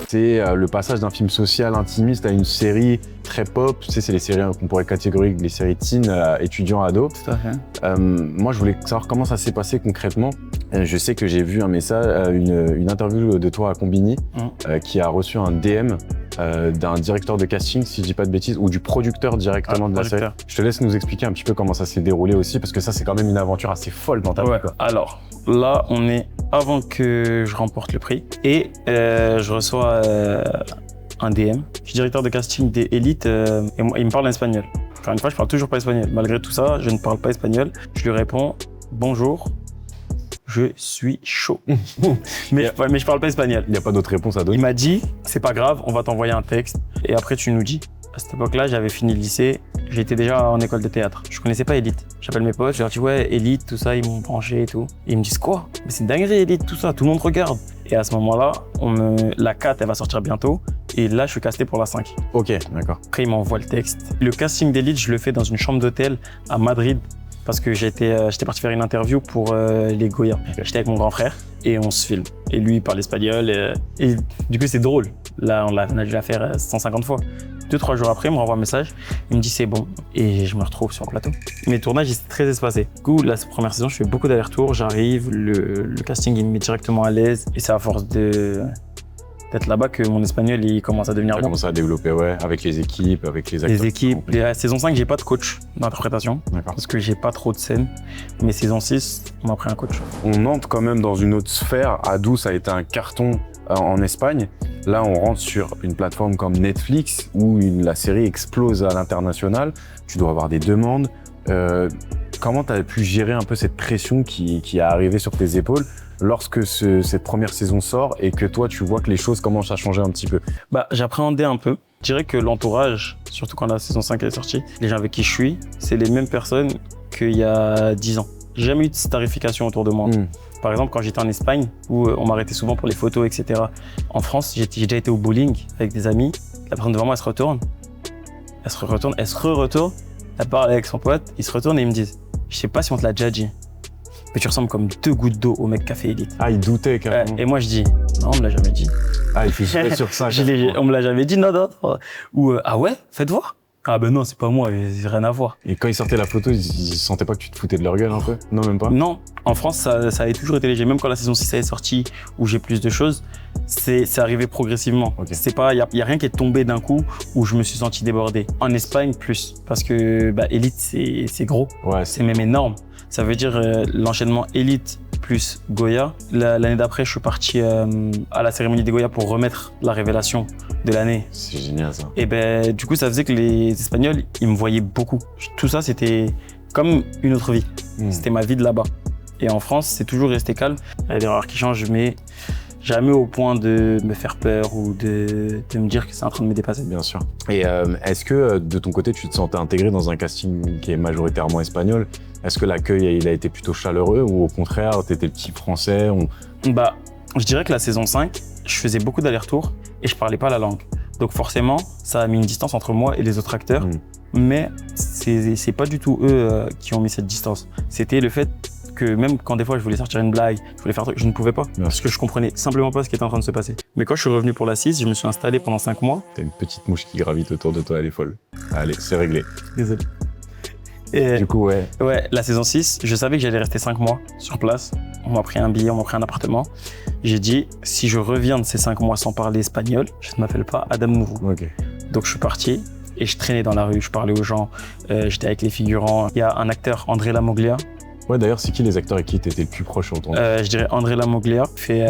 A: C'est le passage d'un film social intimiste à une série très pop. Tu sais, c'est les séries qu'on pourrait catégoriser les séries teen, étudiants, ados.
B: Tout à fait.
A: Moi, je voulais savoir comment ça s'est passé concrètement. Je sais que j'ai vu un message, une interview de toi à Combini, qui a reçu un DM d'un directeur de casting, si je dis pas de bêtises, ou du producteur directement de la série. Je te laisse nous expliquer un petit peu comment ça s'est déroulé aussi, parce que ça, c'est quand même une aventure assez folle dans ta vie.
B: Alors, là, on est avant que je remporte le prix et je reçois un DM. Je suis directeur de casting des Élites et moi, il me parle en espagnol. Encore une fois, je parle toujours pas espagnol. Malgré tout ça, je ne parle pas espagnol. Je lui réponds « Bonjour, je suis chaud ». mais je parle pas espagnol.
A: Il n'y a pas d'autre réponse à donner.
B: Il m'a dit « C'est pas grave, on va t'envoyer un texte et après tu nous dis ». À cette époque-là, j'avais fini le lycée, j'étais déjà en école de théâtre. Je connaissais pas Elite. J'appelle mes potes, je leur dis ouais, Elite, tout ça, ils m'ont branché et tout. Et ils me disent quoi? Mais c'est une dinguerie Elite, tout ça, tout le monde regarde. Et à ce moment-là, la 4, elle va sortir bientôt. Et là, je suis casté pour la 5.
A: Ok, d'accord.
B: Après, ils m'envoient le texte. Le casting d'Elite, je le fais dans une chambre d'hôtel à Madrid parce que j'étais parti faire une interview pour les Goya. Okay. J'étais avec mon grand frère et on se filme. Et lui, il parle espagnol et du coup, c'est drôle. Là, on a dû la faire 150 fois. 2-3 jours après, il me renvoie un message, il me dit c'est bon et je me retrouve sur un plateau. Mes tournages étaient très espacés. Du coup, la première saison, je fais beaucoup d'allers-retours, j'arrive, le casting il me met directement à l'aise et c'est à force d'être là-bas que mon espagnol il commence à devenir bon.
A: Commence à développer, ouais, avec les équipes, avec les acteurs.
B: Les équipes. Et à saison 5, j'ai pas de coach d'interprétation parce que j'ai pas trop de scènes. Mais saison 6, on m'a pris un coach.
A: On entre quand même dans une autre sphère. Adou, ça a été un carton en Espagne. Là, on rentre sur une plateforme comme Netflix où la série explose à l'international. Tu dois avoir des demandes. Comment tu as pu gérer un peu cette pression qui est arrivée sur tes épaules? lorsque cette première saison sort et que toi, tu vois que les choses commencent à changer un petit peu?
B: Bah, j'appréhendais un peu. Je dirais que l'entourage, surtout quand la saison 5 est sortie, les gens avec qui je suis, c'est les mêmes personnes qu'il y a 10 ans. J'ai jamais eu de starification autour de moi. Par exemple, quand j'étais en Espagne, où on m'arrêtait souvent pour les photos, etc. En France, j'ai déjà été au bowling avec des amis. La personne devant moi, elle se retourne. Elle se retourne. Elle parle avec son pote. Ils se retournent et ils me disent, je sais pas si on te l'a déjà dit, mais tu ressembles comme 2 gouttes d'eau au mec Café Elite.
A: Ah, il doutait carrément.
B: Et moi, je dis, non, on me l'a jamais dit.
A: Ah, il fait jouer sur ça.
B: On me l'a jamais dit, non. Ou, ah ouais, faites voir. Ah ben non, c'est pas moi, j'ai rien à voir.
A: Et quand ils sortaient la photo, ils sentaient pas que tu te foutais de leur gueule un peu? Non, même pas?
B: Non, en France, ça a toujours été léger. Même quand la saison 6 est sortie, où j'ai plus de choses, c'est arrivé progressivement.
A: Okay.
B: C'est pas, y a rien qui est tombé d'un coup où je me suis senti débordé. En Espagne, plus. Parce que Elite, c'est gros.
A: Ouais,
B: c'est même énorme. Ça veut dire l'enchaînement Elite plus Goya. L'année d'après, je suis parti à la cérémonie des Goya pour remettre la révélation de l'année.
A: C'est génial ça.
B: Et du coup, ça faisait que les Espagnols, ils me voyaient beaucoup. Tout ça, c'était comme une autre vie. C'était ma vie de là-bas. Et en France, c'est toujours resté calme. Il y a des erreurs qui changent, mais jamais au point de me faire peur ou de me dire que c'est en train de me dépasser.
A: Bien sûr. Et est-ce que de ton côté, tu te sentais intégré dans un casting qui est majoritairement espagnol? Est-ce que l'accueil il a été plutôt chaleureux ou au contraire, t'étais le petit français?
B: Je dirais que la saison 5, je faisais beaucoup d'allers-retours et je parlais pas la langue. Donc forcément, ça a mis une distance entre moi et les autres acteurs. Mais c'est pas du tout eux qui ont mis cette distance. C'était le fait que même quand des fois je voulais sortir une blague, je voulais faire un truc, je ne pouvais pas. Parce que je comprenais simplement pas ce qui était en train de se passer. Mais quand je suis revenu pour la 6, je me suis installé pendant 5 mois.
A: T'as une petite mouche qui gravite autour de toi, elle est folle. Allez, c'est réglé.
B: Désolé. Et
A: du coup, ouais.
B: Ouais, la saison 6, je savais que j'allais rester 5 mois sur place. On m'a pris un billet, on m'a pris un appartement. J'ai dit, si je reviens de ces 5 mois sans parler espagnol, je ne m'appelle pas Adam Nourou.
A: Okay.
B: Donc je suis parti et je traînais dans la rue, je parlais aux gens, j'étais avec les figurants. Il y a un acteur, André Lamoglia.
A: Ouais, d'ailleurs, c'est qui les acteurs avec qui t'étais le plus proche autour de toi?
B: Je dirais André Lamoglia, qui fait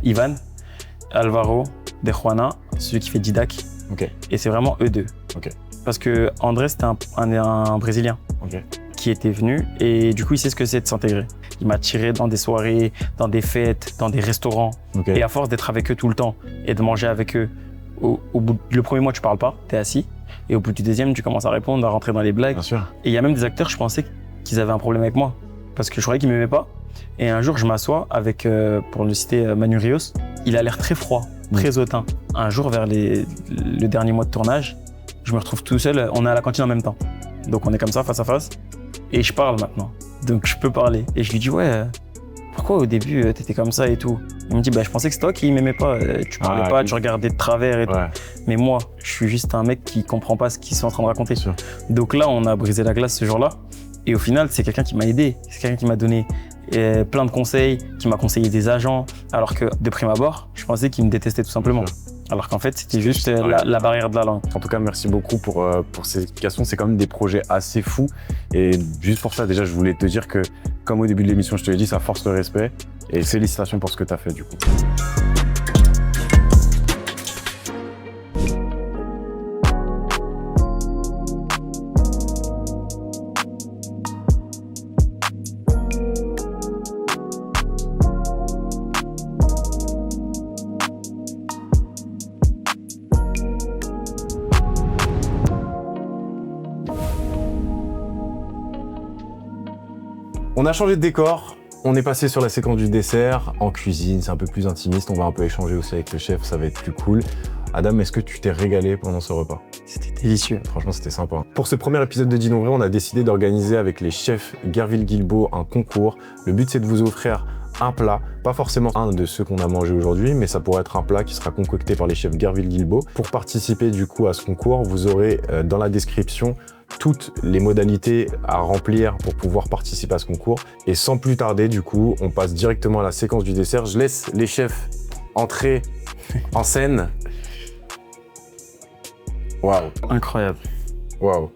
B: Ivan, Alvaro, De Juana, celui qui fait Didac.
A: Okay.
B: Et c'est vraiment eux deux.
A: Okay.
B: Parce que André, c'était un Brésilien qui était venu et du coup, il sait ce que c'est de s'intégrer. Il m'a tiré dans des soirées, dans des fêtes, dans des restaurants. Et à force d'être avec eux tout le temps et de manger avec eux, au bout le premier mois, tu parles pas, t'es assis. Et au bout du deuxième, tu commences à répondre, à rentrer dans les blagues.
A: Bien sûr.
B: Et il y a même des acteurs, je pensais qu'ils avaient un problème avec moi parce que je croyais qu'ils m'aimaient pas. Et un jour, je m'assois avec, pour le citer, Manu Rios. Il a l'air très froid, très hautain. Un jour, vers le dernier mois de tournage, je me retrouve tout seul, on est à la cantine en même temps. Donc on est comme ça, face à face. Et je parle maintenant. Donc je peux parler. Et je lui dis, ouais, pourquoi au début t'étais comme ça et tout? Il me dit, je pensais que c'est toi qui m'aimais pas. Tu parlais pas, tu regardais de travers et tout. Mais moi, je suis juste un mec qui comprend pas ce qu'ils sont en train de raconter. Donc là, on a brisé la glace ce jour-là. Et au final, c'est quelqu'un qui m'a aidé. C'est quelqu'un qui m'a donné plein de conseils, qui m'a conseillé des agents. Alors que de prime abord, je pensais qu'il me détestait tout simplement. Alors qu'en fait, c'était juste la barrière de la langue.
A: En tout cas, merci beaucoup pour ces explications. C'est quand même des projets assez fous. Et juste pour ça, déjà, je voulais te dire que, comme au début de l'émission, je te l'ai dit, ça force le respect. Et félicitations pour ce que tu as fait, du coup. On a changé de décor, on est passé sur la séquence du dessert, en cuisine, c'est un peu plus intimiste, on va un peu échanger aussi avec le chef, ça va être plus cool. Adam, est-ce que tu t'es régalé pendant ce repas?
B: C'était délicieux.
A: Franchement, c'était sympa. Pour ce premier épisode de Dîner Vrai, on a décidé d'organiser avec les chefs Guerville-Guilbeault un concours. Le but, c'est de vous offrir un plat, pas forcément un de ceux qu'on a mangé aujourd'hui, mais ça pourrait être un plat qui sera concocté par les chefs Guerville-Guilbeault. Pour participer du coup à ce concours, vous aurez dans la description toutes les modalités à remplir pour pouvoir participer à ce concours. Et sans plus tarder, du coup, on passe directement à la séquence du dessert. Je laisse les chefs entrer en scène. Waouh.
B: Incroyable.
A: Waouh.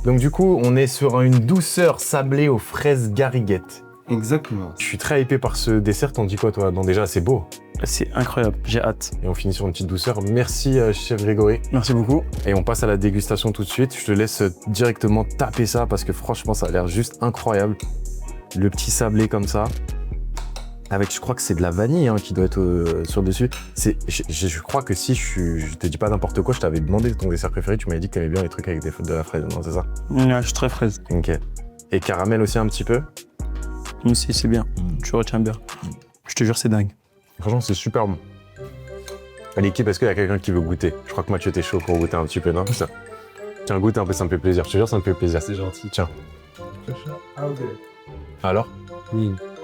A: Donc du coup, on est sur une douceur sablée aux fraises gariguettes.
D: Exactement.
A: Je suis très hypé par ce dessert, t'en dis quoi toi? Non, déjà, c'est beau.
B: C'est incroyable, j'ai hâte.
A: Et on finit sur une petite douceur. Merci, chef Grégory.
B: Merci beaucoup.
A: Et on passe à la dégustation tout de suite. Je te laisse directement taper ça parce que franchement, ça a l'air juste incroyable. Le petit sablé comme ça.
H: avec, je crois que c'est de la vanille hein, qui doit être sur dessus. Je crois que si je te dis pas n'importe quoi, je t'avais demandé ton dessert préféré, tu m'avais dit que t'aimais bien les trucs avec de la fraise, non c'est ça?
B: Ouais, je suis très fraise.
H: Ok. Et caramel aussi un petit peu?
B: Aussi, c'est bien. Tu retiens bien. Je te jure, c'est dingue.
H: Franchement, c'est super bon. L'équipe, est-ce qu'il y a quelqu'un qui veut goûter? Je crois que Mathieu, t'es chaud pour goûter un petit peu, non? Ça. Tiens, goûte un peu, ça me fait plaisir. Je te jure, ça me fait plaisir, c'est gentil. Tiens.
D: Ah, ok.
H: Alors?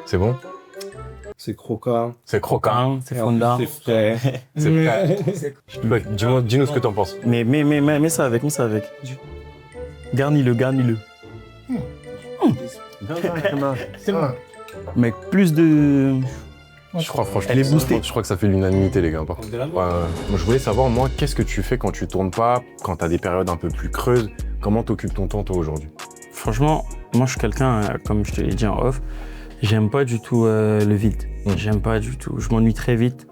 H: C'est bon?
D: C'est croquant.
H: C'est croquant.
B: C'est fondant.
D: C'est frais.
H: C'est frais. Ouais, dis-nous ce que t'en penses.
B: Mais ça avec, Garnis-le. Mec, plus de...
H: Je crois franchement,
B: elle est boostée.
H: Je crois que ça fait l'unanimité les gars. Moi, je voulais savoir, moi, qu'est-ce que tu fais quand tu tournes pas, quand t'as des périodes un peu plus creuses? Comment t'occupes ton temps toi aujourd'hui?
B: Franchement, moi je suis quelqu'un, comme je te l'ai dit en off, j'aime pas du tout le vide. J'aime pas du tout. Je m'ennuie très vite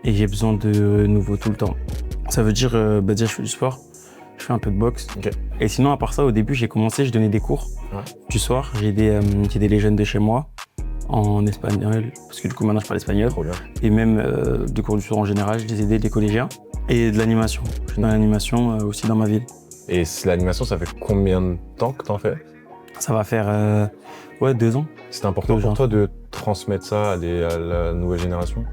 B: et j'ai besoin de nouveau tout le temps. Ça veut dire, déjà je fais du sport, je fais un peu de boxe.
H: Okay.
B: Et sinon, à part ça, au début, j'ai commencé, je donnais des cours du soir. J'ai aidé les jeunes de chez moi en espagnol, parce que du coup maintenant je parle espagnol.
H: Trop bien.
B: Et même des cours du soir en général, je les aidais des collégiens. Et de l'animation. Je suis dans l'animation aussi dans ma ville.
H: Et l'animation, ça fait combien de temps que t'en fais?
B: Ça va faire 2 ans.
H: C'est important pour toi de transmettre ça à la nouvelle génération?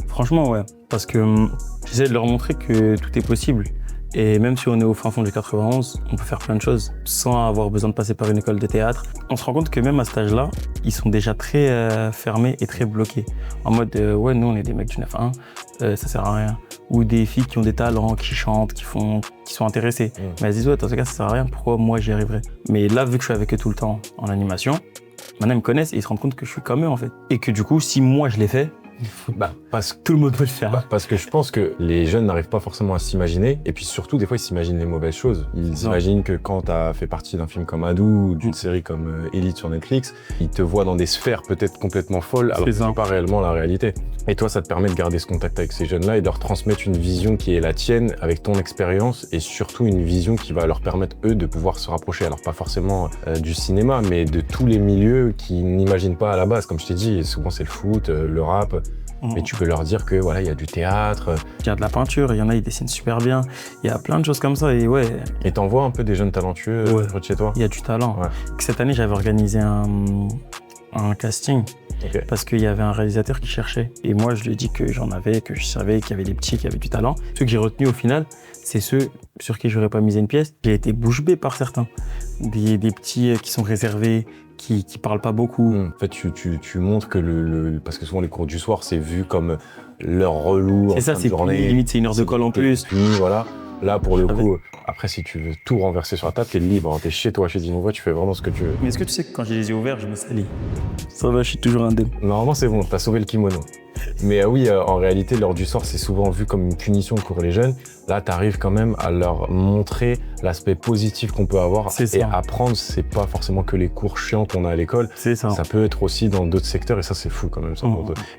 B: Franchement, ouais. Parce que j'essaie de leur montrer que tout est possible. Et même si on est au fin fond du 91, on peut faire plein de choses sans avoir besoin de passer par une école de théâtre. On se rend compte que même à cet âge-là, ils sont déjà très fermés et très bloqués. En mode, ouais, nous, on est des mecs du 9-1, ça sert à rien. Ou des filles qui ont des talents, qui chantent, qui sont intéressées. Mais elles disent, ouais, dans ce cas, ça sert à rien, pourquoi moi j'y arriverai? Mais là, vu que je suis avec eux tout le temps en animation, maintenant ils me connaissent et ils se rendent compte que je suis comme eux en fait. Et que du coup, si moi je l'ai fait,
H: parce que
B: tout le monde peut le faire.
H: Parce que je pense que les jeunes n'arrivent pas forcément à s'imaginer, et puis surtout des fois ils s'imaginent les mauvaises choses. Ils imaginent que quand t'as fait partie d'un film comme Adou ou d'une série comme Elite sur Netflix, ils te voient dans des sphères peut-être complètement folles, alors que c'est pas réellement la réalité. Et toi, ça te permet de garder ce contact avec ces jeunes-là et de leur transmettre une vision qui est la tienne avec ton expérience, et surtout une vision qui va leur permettre eux de pouvoir se rapprocher, alors pas forcément du cinéma, mais de tous les milieux qu'ils n'imaginent pas à la base. Comme je t'ai dit, souvent c'est le foot, le rap. Mais tu peux leur dire que voilà, il y a du théâtre.
B: Il y a de la peinture, il y en a, ils dessinent super bien. Il y a plein de choses comme ça et ouais.
H: Et t'en vois un peu des jeunes talentueux près de chez toi?
B: Il y a du talent. Ouais. Cette année, j'avais organisé un casting parce qu'il y avait un réalisateur qui cherchait. Et moi, je lui ai dit que j'en avais, que je savais qu'il y avait des petits qui avaient du talent. Ceux que j'ai retenus au final, c'est ceux sur qui j'aurais pas misé une pièce. J'ai été bouche bée par certains. Des petits qui sont réservés, qui parlent pas beaucoup.
H: En fait, tu montres que parce que souvent les cours du soir, c'est vu comme leur relou en fin de journée.
B: Limite, c'est une heure de colle en plus.
H: Voilà. Là, pour le coup, après, si tu veux tout renverser sur la table, t'es libre. T'es chez toi, chez Dinouva, tu fais vraiment ce que tu veux.
B: Mais est-ce que tu sais que quand j'ai les yeux ouverts, je me salis? Ça va, je suis toujours indemne.
H: Normalement, c'est bon, t'as sauvé le kimono. Mais oui, en réalité, l'heure du soir, c'est souvent vu comme une punition pour les jeunes. Là, t'arrives quand même à leur montrer l'aspect positif qu'on peut avoir. Et apprendre, c'est pas forcément que les cours chiants qu'on a à l'école.
B: C'est ça.
H: Ça peut être aussi dans d'autres secteurs, et ça, c'est fou quand même. Ça,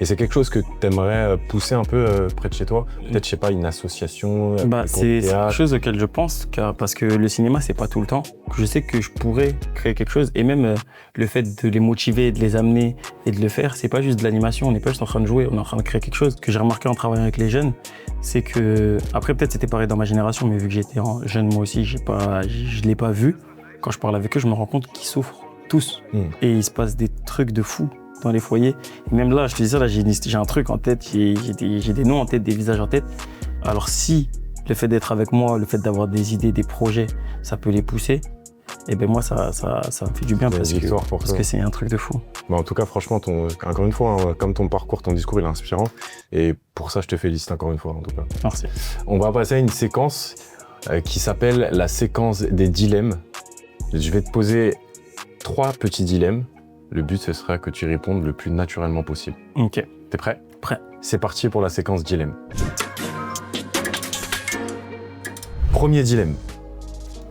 H: et c'est quelque chose que t'aimerais pousser un peu près de chez toi? Peut-être, je sais pas, une association?
B: C'est quelque chose auquel je pense, parce que le cinéma, c'est pas tout le temps. Je sais que je pourrais créer quelque chose, et même le fait de les motiver, de les amener et de le faire, c'est pas juste de l'animation, on n'est pas juste en train de jouer, on est en train de créer quelque chose. Ce que j'ai remarqué en travaillant avec les jeunes, c'est que, après peut-être c'était pareil dans ma génération, mais vu que j'étais jeune moi aussi, je l'ai pas vu. Quand je parle avec eux, je me rends compte qu'ils souffrent tous. Et il se passe des trucs de fou dans les foyers. Et même là, je te dis ça, là, j'ai un truc en tête, j'ai des noms en tête, des visages en tête. Alors si le fait d'être avec moi, le fait d'avoir des idées, des projets, ça peut les pousser, et ben moi ça me fait du bien parce que c'est un truc de fou.
H: En tout cas, franchement, encore une fois, comme ton parcours, ton discours, il est inspirant. Et pour ça, je te félicite encore une fois, en tout cas.
B: Merci.
H: On va passer à une séquence qui s'appelle la séquence des dilemmes. Je vais te poser 3 petits dilemmes. Le but, ce sera que tu y répondes le plus naturellement possible.
B: Ok.
H: T'es prêt?
B: Prêt.
H: C'est parti pour la séquence dilemme. Premier dilemme.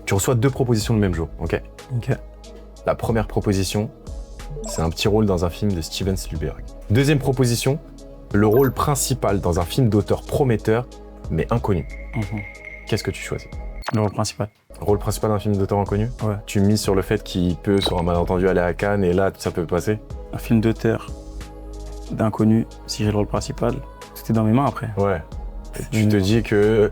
H: Tu reçois 2 propositions le même jour, ok?
B: Ok.
H: La première proposition, c'est un petit rôle dans un film de Steven Spielberg. Deuxième proposition, le rôle principal dans un film d'auteur prometteur, mais inconnu. Qu'est-ce que tu choisis?
B: Le rôle principal.
H: Rôle principal d'un film d'auteur inconnu?
B: Ouais.
H: Tu mises sur le fait qu'il peut, sur un malentendu, aller à Cannes, et là, ça peut passer?
B: Un film d'auteur d'inconnu, si j'ai le rôle principal, tout est dans mes mains après.
H: Ouais. Tu te dis que,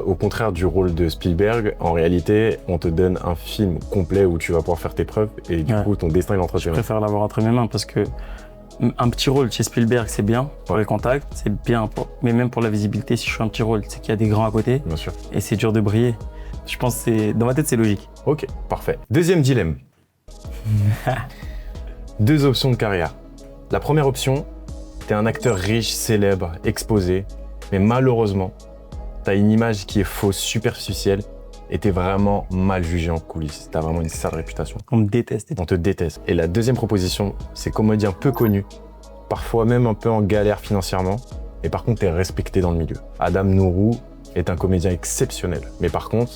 H: au contraire du rôle de Spielberg, en réalité, on te donne un film complet où tu vas pouvoir faire tes preuves et du coup, ton destin, il est entre tes mains.
B: Je préfère l'avoir entre mes mains parce que un petit rôle chez Spielberg, c'est bien pour les contacts, c'est bien, mais même pour la visibilité, si je fais un petit rôle, c'est qu'il y a des grands à côté.
H: Bien sûr.
B: Et c'est dur de briller. Je pense que c'est, dans ma tête, c'est logique.
H: Ok, parfait. Deuxième dilemme. 2 options de carrière. La première option, t'es un acteur riche, célèbre, exposé, mais malheureusement, t'as une image qui est fausse, superficielle, et t'es vraiment mal jugé en coulisses. T'as vraiment une sale réputation.
B: On me déteste.
H: On te déteste. Et la deuxième proposition, c'est comédien peu connu, parfois même un peu en galère financièrement, et par contre, t'es respecté dans le milieu. Adam Nourou est un comédien exceptionnel, mais par contre,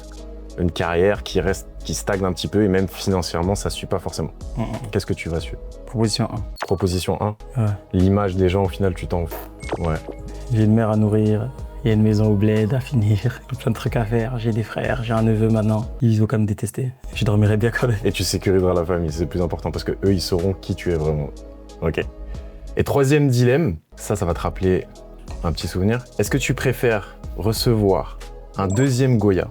H: une carrière qui stagne un petit peu, et même financièrement, ça suit pas forcément. Qu'est-ce que tu vas suivre?
B: Proposition 1.
H: Proposition 1.
B: Ouais.
H: L'image des gens, au final, tu t'en fous. Ouais.
B: J'ai une mère à nourrir, il y a une maison au bled à finir, plein de trucs à faire, j'ai des frères, j'ai un neveu maintenant. Ils vont quand même détester. Je dormirai bien quand même.
H: Et tu sécuriseras la famille, c'est le plus important, parce que eux, ils sauront qui tu es vraiment. Ok. Et troisième dilemme, ça va te rappeler un petit souvenir. Est-ce que tu préfères recevoir un deuxième Goya,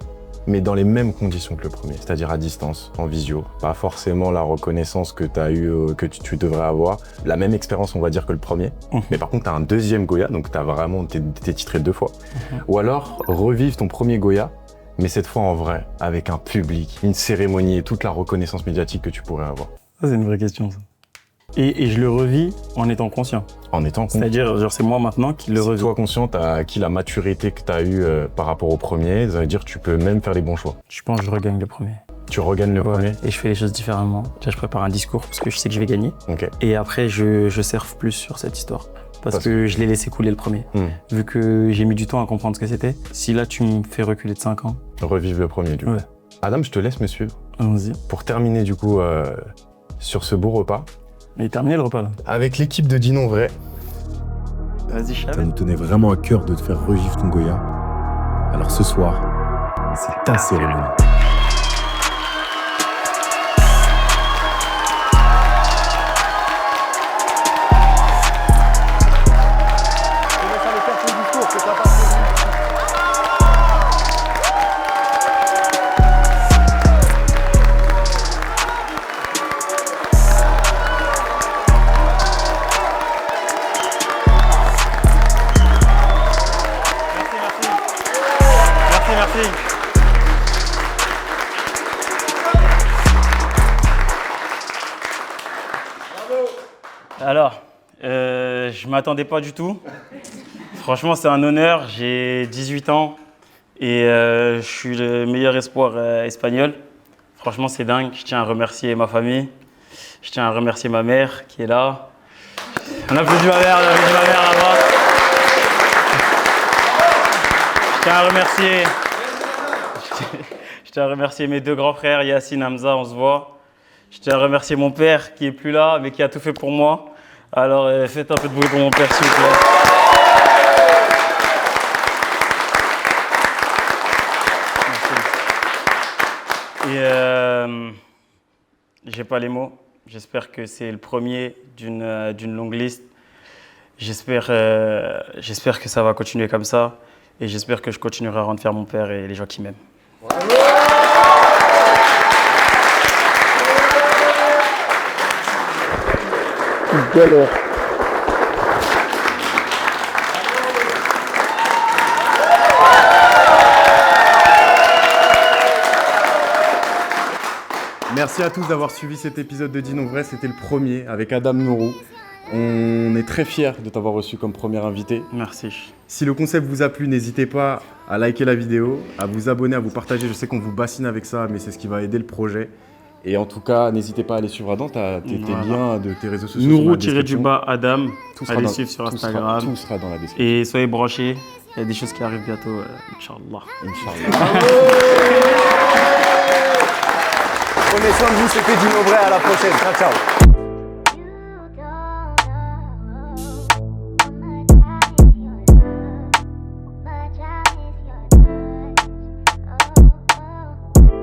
H: mais dans les mêmes conditions que le premier, c'est-à-dire à distance, en visio, pas forcément la reconnaissance que tu as eu, que tu devrais avoir, la même expérience, on va dire, que le premier, mais par contre, tu as un deuxième Goya, donc t'es titré 2 fois. Ou alors, revivre ton premier Goya, mais cette fois en vrai, avec un public, une cérémonie et toute la reconnaissance médiatique que tu pourrais avoir.
B: Ça, c'est une vraie question, ça. Et je le revis en étant conscient.
H: En étant conscient.
B: C'est-à-dire, genre, c'est moi maintenant qui le revis.
H: Si toi conscient, t'as acquis la maturité que t'as eue par rapport au premier, ça veut dire que tu peux même faire les bons choix.
B: Je pense que je regagne le premier.
H: Tu regagnes le premier?
B: Et je fais les choses différemment. Déjà, je prépare un discours parce que je sais que je vais gagner.
H: Ok.
B: Et après, je surfe plus sur cette histoire. Parce que je l'ai laissé couler le premier. Vu que j'ai mis du temps à comprendre ce que c'était. Si là, tu me fais reculer de 5 ans.
H: Revive le premier, du coup.
B: Ouais.
H: Adam, je te laisse me suivre.
B: Allons-y.
H: Pour terminer, du coup, sur ce beau repas.
B: Mais terminé le repas, là.
H: Avec l'équipe de Dis-non Vrai.
B: Vas-y,
C: Ça
B: Chavel.
C: nous tenait vraiment à cœur de te faire revivre ton Goya. Alors ce soir, c'est ta cérémonie.
B: Merci. Alors, je m'attendais pas du tout. Franchement, c'est un honneur. J'ai 18 ans et je suis le meilleur espoir espagnol. Franchement, c'est dingue. Je tiens à remercier ma famille. Je tiens à remercier ma mère qui est là. On applaudit ma mère, là-bas. Je tiens à remercier mes 2 grands frères, Yacine, Hamza, on se voit. Je tiens à remercier mon père qui est plus là, mais qui a tout fait pour moi. Alors faites un peu de bruit pour mon père, s'il vous plaît. Merci. Et j'ai pas les mots. J'espère que c'est le premier d'une longue liste. J'espère que ça va continuer comme ça. Et j'espère que je continuerai à rendre fier mon père et les gens qui m'aiment.
C: Galère.
A: Merci à tous d'avoir suivi cet épisode de Dis-non Vrai. C'était le premier avec Adam Nourou. On est très fiers de t'avoir reçu comme premier invité.
B: Merci.
A: Si le concept vous a plu, n'hésitez pas à liker la vidéo, à vous abonner, à vous partager. Je sais qu'on vous bassine avec ça, mais c'est ce qui va aider le projet. Et en tout cas, n'hésitez pas à aller suivre Adam. T'as tes liens de tes réseaux sociaux.
B: Nourou-du-bas Adam. Allez suivre sur Instagram.
A: Tout sera dans la description.
B: Et soyez branchés. Il y a des choses qui arrivent bientôt, Inch'Allah.
A: Prenez soin de vous, c'était Dis-non Vrai. À la prochaine. Ciao, ciao.